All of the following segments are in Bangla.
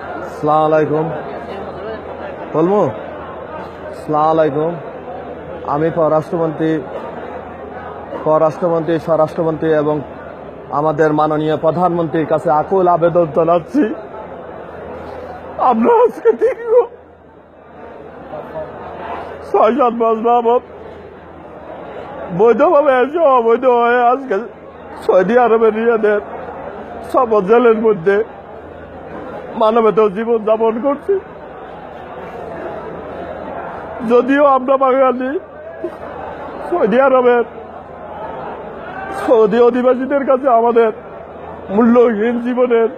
আসসালামু আলাইকুম। বলবো আসসালামু আলাইকুম। আমি পররাষ্ট্রমন্ত্রী, স্বরাষ্ট্রমন্ত্রী এবং আমাদের মাননীয় প্রধানমন্ত্রীর কাছে আকুল আবেদন জানাচ্ছি। আমরা আজকে দীর্ঘ ৬-৭ মাস যাবৎ বৈধভাবে এসে অবৈধ হয়ে আজকে সৌদি আরবের রিয়াদের সব জেলের মধ্যে মানবেতর জীবন যাপন করছি। যদিও আমরা বাঙালি, সৌদি আরবের সৌদি অধিবাসীদের কাছে আমাদের মূল্যহীন জীবনের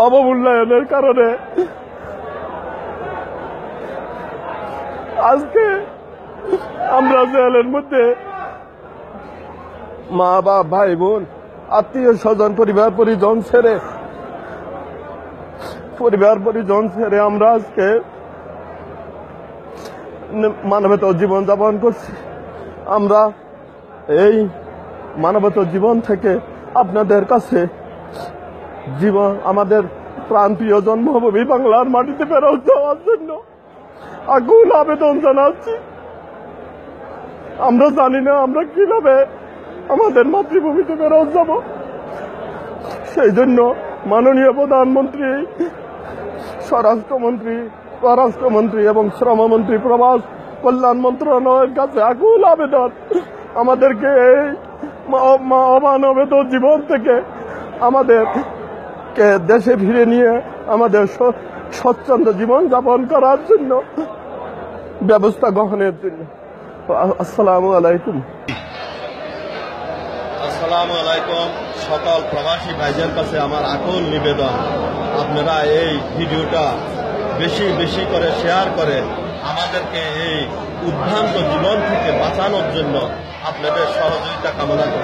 অবমূল্যায়নের কারণে আজকে আমরা জেলের মধ্যে মা বাপ, ভাই বোন, আত্মীয় স্বজন, পরিবার পরিজন ছেড়ে আমরা আজকে মানবেতর জীবন যাপন করছি। আমরা এই মানবেতর জীবন থেকে আপনাদের কাছে আমাদের প্রাণপ্রিয় জন্মভূমি বাংলার মাটিতে ফেরত যাওয়ার জন্য আকুল আবেদন জানাচ্ছি। আমরা জানি না আমরা কিভাবে আমাদের মাতৃভূমিতে ফেরত যাব। সেই জন্য মাননীয় প্রধানমন্ত্রী, স্বরাষ্ট্রমন্ত্রী, পররাষ্ট্রমন্ত্রী এবং শ্রমমন্ত্রী, প্রবাস কল্যাণ মন্ত্রণালয়ের কাছে আকুল আবেদন, আমাদেরকে এই অমানবেতর জীবন থেকে আমাদেরকে দেশে ফিরে নিয়ে আমাদের স্বচ্ছন্দ জীবন যাপন করার জন্য ব্যবস্থা গ্রহণের জন্য। আসসালামু আলাইকুম। আসসালামু আলাইকুম। সকল প্রবাসী ভাইদের কাছে আমার আকুল নিবেদন, আপনারা এই ভিডিওটা বেশি বেশি করে শেয়ার করে আমাদেরকে এই উদ্ভ্রান্ত জীবন থেকে বাঁচানোর জন্য আপনাদের সহযোগিতা কামনা করি।